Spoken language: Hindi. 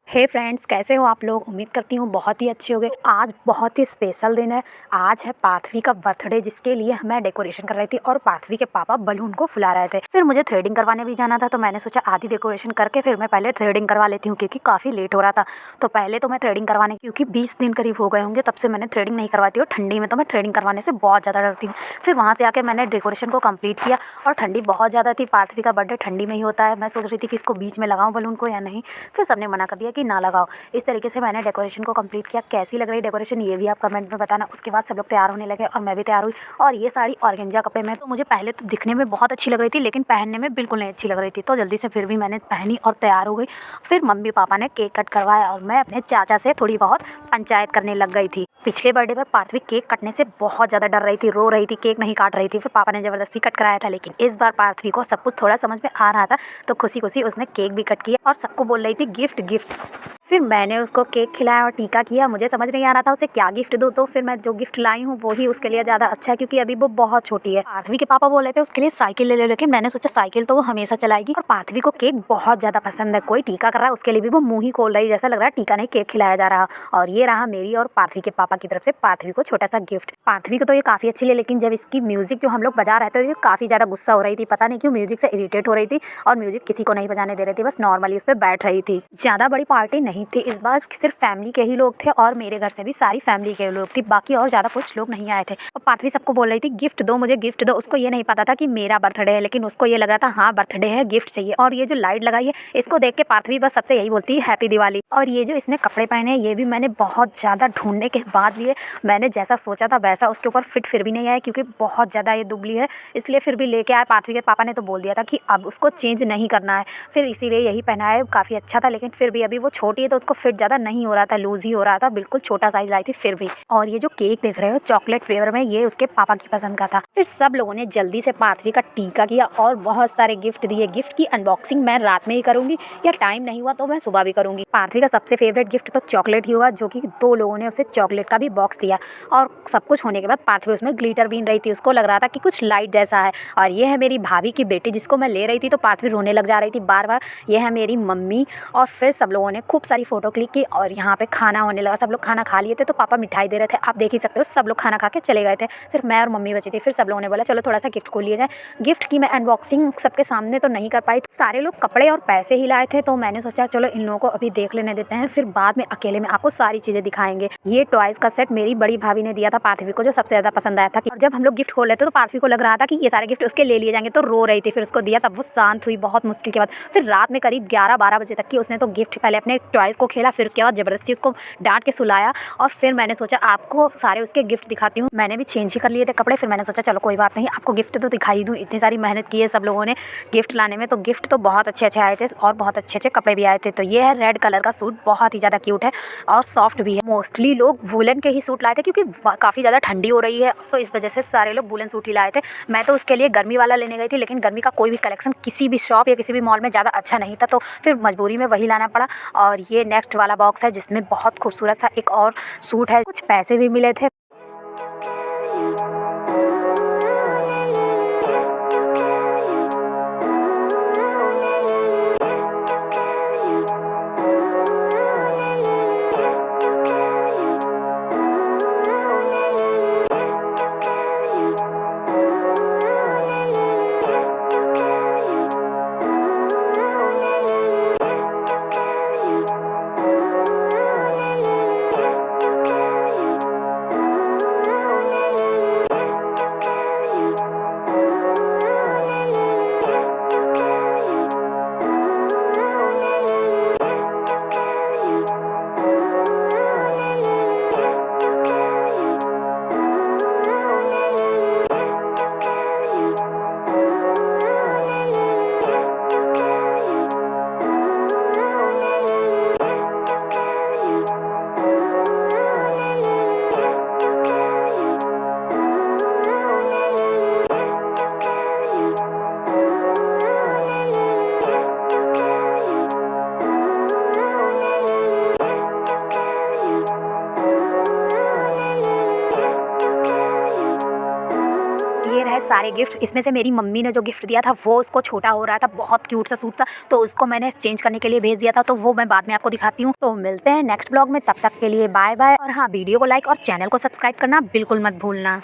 हे फ्रेंड्स, कैसे हो आप लोग। उम्मीद करती हूँ बहुत ही अच्छे होंगे। आज बहुत ही स्पेशल दिन है। आज है पार्थवी का बर्थडे, जिसके लिए मैं डेकोरेशन कर रही थी और पार्थवी के पापा बलून को फुला रहे थे। फिर मुझे थ्रेडिंग करवाने भी जाना था, तो मैंने सोचा आधी डेकोरेशन करके फिर मैं पहले थ्रेडिंग करवा लेती हूँ, क्योंकि काफ़ी लेट हो रहा था। तो पहले तो मैं थ्रेडिंग करवाने, क्योंकि 20 दिन करीब हो गए होंगे तब से मैंने थ्रेडिंग नहीं करवाती हूँ। ठंडी में तो मैं थ्रेडिंग करवाने से बहुत ज़्यादा डरती हूँ। फिर वहाँ से आके मैंने डेकोरेशन को कंप्लीट किया और ठंडी बहुत ज़्यादा थी। पार्थवी का बर्थडे ठंडी में ही होता है। मैं सोच रही थी कि इसको बीच में लगाऊँ बलून को या नहीं, फिर सबने मना कर दिया कि ना लगाओ। इस तरीके से मैंने डेकोरेशन को कंप्लीट किया। कैसी लग रही डेकोरेशन ये भी आप कमेंट में बताना। उसके बाद सब लोग तैयार होने लगे और मैं भी तैयार हुई। और ये साड़ी ऑर्गेन्जा कपड़े में, तो मुझे पहले तो दिखने में बहुत अच्छी लग रही थी, लेकिन पहनने में बिल्कुल नहीं अच्छी लग रही थी। तो जल्दी से फिर भी मैंने पहनी और तैयार हो गई। फिर मम्मी पापा ने केक कट करवाया और मैं अपने चाचा से थोड़ी बहुत पंचायत करने लग गई थी। पिछले बर्थडे पर पार्थवी केक कटने से बहुत ज़्यादा डर रही थी, रो रही थी, केक नहीं काट रही थी। फिर पापा ने ज़बरदस्ती कट कराया था, लेकिन इस बार पार्थवी को सब कुछ थोड़ा समझ में आ रहा था, तो खुशी खुशी उसने केक भी कट किया और सबको बोल रही थी गिफ्ट गिफ्ट। फिर मैंने उसको केक खिलाया और टीका किया। मुझे समझ नहीं आ रहा था उसे क्या गिफ्ट दूँ, तो फिर मैं जो गिफ्ट लाई हूँ वो ही उसके लिए ज़्यादा अच्छा है, क्योंकि अभी वो बहुत छोटी है। पार्थवी के पापा बोल रहे थे उसके लिए साइकिल ले लो, लेकिन मैंने सोचा साइकिल तो वो हमेशा चलाएगी। और पार्थवी को केक बहुत ज़्यादा पसंद है। कोई टीका कर रहा है उसके लिए भी वो मुँह ही खोल रही, जैसा लग रहा है टीका नहीं केक खिलाया जा रहा। और ये रहा मेरी और पार्थवी के पापा की तरफ से पार्थवी को छोटा सा गिफ्ट। पार्थवी को तो ये काफ़ी अच्छी लगी, लेकिन जब इसकी म्यूजिक जो हम लोग बजा रहे थे, ये काफ़ी ज़्यादा गुस्सा हो रही थी। पता नहीं क्यों म्यूजिक से इरिटेट हो रही थी और म्यूजिक किसी को नहीं बजाने दे रही थी, बस नॉर्मली उस पर बैठ रही थी। ज़्यादा बड़ी पार्टी नहीं थी इस बार, सिर्फ फैमिली के ही लोग थे और मेरे घर से भी सारी फैमिली के लोग थे। बाकी और ज़्यादा कुछ लोग नहीं आए थे। और पार्थवी सबको बोल रही थी गिफ्ट दो, मुझे गिफ्ट दो। उसको ये नहीं पता था कि मेरा बर्थडे है, लेकिन उसको ये लग रहा था हाँ बर्थडे है, गिफ्ट चाहिए। और ये जो लाइट लगाई है, इसको देख के पार्थवी बस सबसे यही बोलती है हैप्पी दिवाली। और ये जो इसने कपड़े पहने हैं, ये भी मैंने बहुत ज़्यादा ढूंढने के बाद लिए। मैंने जैसा सोचा था वैसा उसके ऊपर फिट फिर भी नहीं आया, क्योंकि बहुत ज़्यादा ये दुबली है, इसलिए फिर भी लेके आए। पार्थवी के पापा ने तो बोल दिया था कि अब उसको चेंज नहीं करना है, फिर इसीलिए यही पहना है। काफ़ी अच्छा था, लेकिन फिर भी अभी वो छोटी है तो उसको फिट ज़्यादा नहीं हो रहा था, लूज ही हो रहा था। बिल्कुल छोटा साइज लाई थी फिर भी। और ये जो केक देख रहे हो चॉकलेट फ्लेवर में, ये उसके पापा की पसंद का था। फिर सब लोगों ने जल्दी से पार्थवी का टीका किया और बहुत सारे गिफ्ट दिए। गिफ्ट की अनबॉक्सिंग मैं रात में ही करूंगी, या टाइम नहीं हुआ तो मैं सुबह भी करूंगी। पार्थवी का सबसे फेवरेट गिफ्ट तो चॉकलेट ही होगा, जो कि 2 लोगों ने उसे चॉकलेट का भी बॉक्स दिया। और सब कुछ होने के बाद पार्थवी उसमें ग्लिटर बीन रही थी, उसको लग रहा था कि कुछ लाइट जैसा है। और ये है मेरी भाभी की बेटी, जिसको मैं ले रही थी, तो पार्थवी रोने लग जा रही थी बार बार। ये है मेरी मम्मी। और फिर सब लोगों ने खूब सारी फोटो क्लिक की और यहाँ पे खाना होने लगा। सब लोग खाना खा लिए थे, तो पापा मिठाई दे रहे थे, आप देख ही सकते हो। सब लोग खाना खा के चले गए थे, सिर्फ मैं और मम्मी बची थी। फिर सब लोगों ने बोला चलो थोड़ा सा गिफ्ट खोल लिया जाए। गिफ्ट की मैं अनबॉक्सिंग सबके सामने तो नहीं कर पाई, सारे लोग कपड़े और पैसे ही लाए थे, तो मैंने सोचा चलो इन लोगों को अभी देख लेने देते हैं, फिर बाद में अकेले में आपको सारी चीज़ें दिखाएंगे। ये टॉयज का सेट मेरी बड़ी भाभी ने दिया था पार्थवी को, जो सबसे ज़्यादा पसंद आया था। और जब हम लोग गिफ्ट खोल रहे थे तो पार्थवी को लग रहा था कि ये सारे गिफ्ट उसके ले लिए जाएंगे, तो रो रही थी। फिर उसको दिया, तब वो शांत हुई बहुत मुश्किल के बाद। फिर रात में करीब 11-12 बजे तक की उसने तो गिफ्ट पहले अपने टॉयज को खेला, फिर उसके बाद जबरदस्ती उसको डांट के सुलाया। और फिर मैंने सोचा आपको सारे उसके गिफ्ट दिखाती हूँ। मैंने भी चेंज ही कर लिए थे कपड़े, फिर मैंने सोचा चलो कोई बात नहीं, आपको गिफ्ट तो दिखाई दूँ। इतनी सारी मेहनत की है सब लोगों ने गिफ्ट लाने में, तो गिफ्ट तो बहुत अच्छे अच्छे आए थे और बहुत अच्छे अच्छे कपड़े भी आए थे। तो ये है रेड कलर का सूट, बहुत ही ज़्यादा क्यूट है और सॉफ्ट भी है। मोस्टली लोग वुलन के ही सूट लाए थे, क्योंकि काफ़ी ज़्यादा ठंडी हो रही है, तो इस वजह से सारे लोग वुलन सूट ही लाए थे। मैं तो उसके लिए गर्मी वाला लेने गई थी, लेकिन गर्मी का कोई भी कलेक्शन किसी भी शॉप या किसी भी मॉल में ज़्यादा अच्छा नहीं था, तो फिर मजबूरी में वही लाना पड़ा। और ये नेक्स्ट वाला बॉक्स है, जिसमें बहुत खूबसूरत सा एक और सूट है, कुछ पैसे भी मिले थे। सारे गिफ्ट। इसमें से मेरी मम्मी ने जो गिफ्ट दिया था वो उसको छोटा हो रहा था, बहुत क्यूट सा सूट था, तो उसको मैंने चेंज करने के लिए भेज दिया था, तो वो मैं बाद में आपको दिखाती हूँ। तो मिलते हैं नेक्स्ट ब्लॉग में, तब तक के लिए बाय बाय। और हाँ, वीडियो को लाइक और चैनल को सब्सक्राइब करना बिल्कुल मत भूलना।